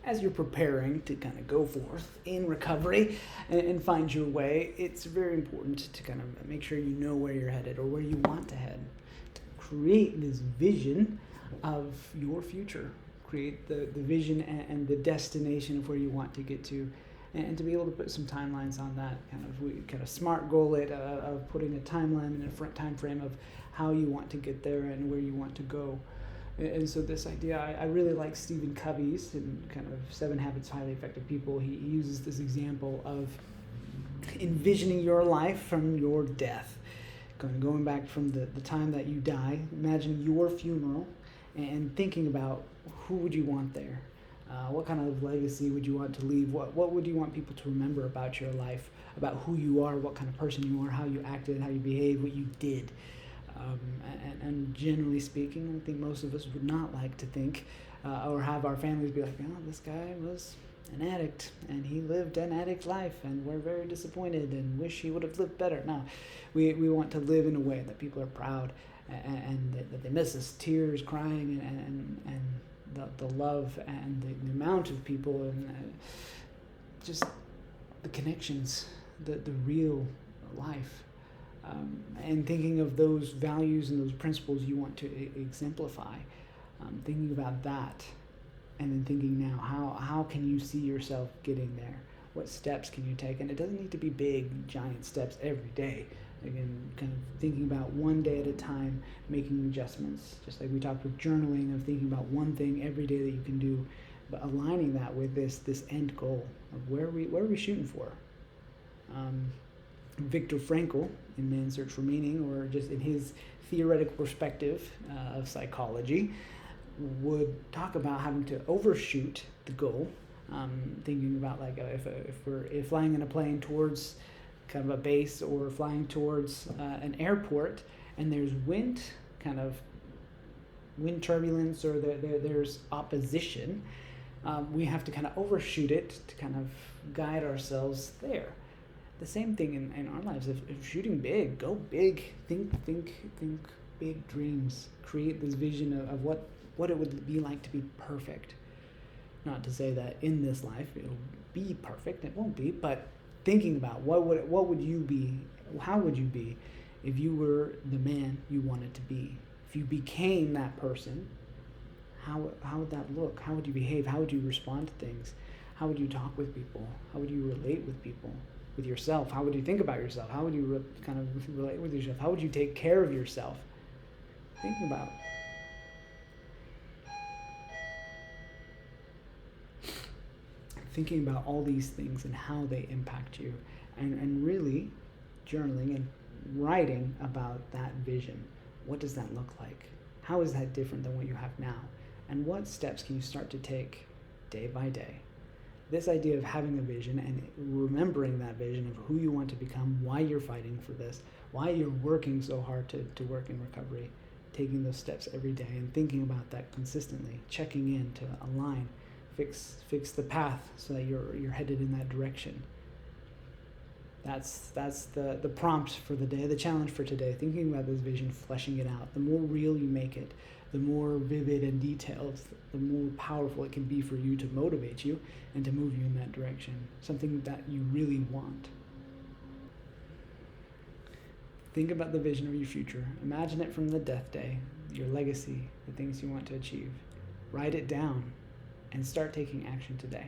as you're preparing to kind of go forth in recovery and find your way, it's very important to kind of make sure you know where you're headed or where you want to head. To create this vision of your future, create the vision and the destination of where you want to get to, and to be able to put some timelines on that, we kind of SMART goal it of putting a timeline and a front time frame of how you want to get there and where you want to go. And so this idea, I really like Stephen Covey's in kind of 7 Habits of Highly Effective People. He uses this example of envisioning your life from your death. Going back from the time that you die, imagine your funeral and thinking about who would you want there. What kind of legacy would you want to leave? What would you want people to remember about your life, about who you are, what kind of person you are, how you acted, how you behaved, what you did? And generally speaking, I think most of us would not like to think or have our families be like, oh, this guy was an addict and he lived an addict life and we're very disappointed and wish he would have lived better. No, we want to live in a way that people are proud and that they miss us, tears, crying, and the love and the amount of people and just the connections, the real life. And thinking of those values and those principles you want to exemplify, thinking about that, and then thinking now, how can you see yourself getting there? What steps can you take? And it doesn't need to be big, giant steps every day. Again, kind of thinking about one day at a time, making adjustments, just like we talked with journaling, of thinking about one thing every day that you can do, but aligning that with this end goal of where are we shooting for? Viktor Frankl, in Man's Search for Meaning, or just in his theoretical perspective of psychology, would talk about having to overshoot the goal. Thinking about like if we're flying in a plane towards kind of a base or flying towards an airport, and there's wind turbulence, or there's opposition, we have to kind of overshoot it to kind of guide ourselves there. The same thing in our lives. If shooting big, go big. Think big dreams. Create this vision of what it would be like to be perfect. Not to say that in this life it'll be perfect. It won't be. But thinking about what would you be? How would you be if you were the man you wanted to be? If you became that person, how would that look? How would you behave? How would you respond to things? How would you talk with people? How would you relate with people? With yourself? How would you think about yourself? How would you kind of relate with yourself? How would you take care of yourself? Thinking about all these things and how they impact you, and really journaling and writing about that vision. What does that look like? How is that different than what you have now? And what steps can you start to take day by day? This idea of having a vision and remembering that vision of who you want to become, why you're fighting for this, why you're working so hard to work in recovery, taking those steps every day and thinking about that consistently, checking in to align, fix the path so that you're headed in that direction. That's the prompt for the day, the challenge for today, thinking about this vision, fleshing it out. The more real you make it, the more vivid and detailed, the more powerful it can be for you to motivate you and to move you in that direction, something that you really want. Think about the vision of your future. Imagine it from the death day, your legacy, the things you want to achieve. Write it down and start taking action today.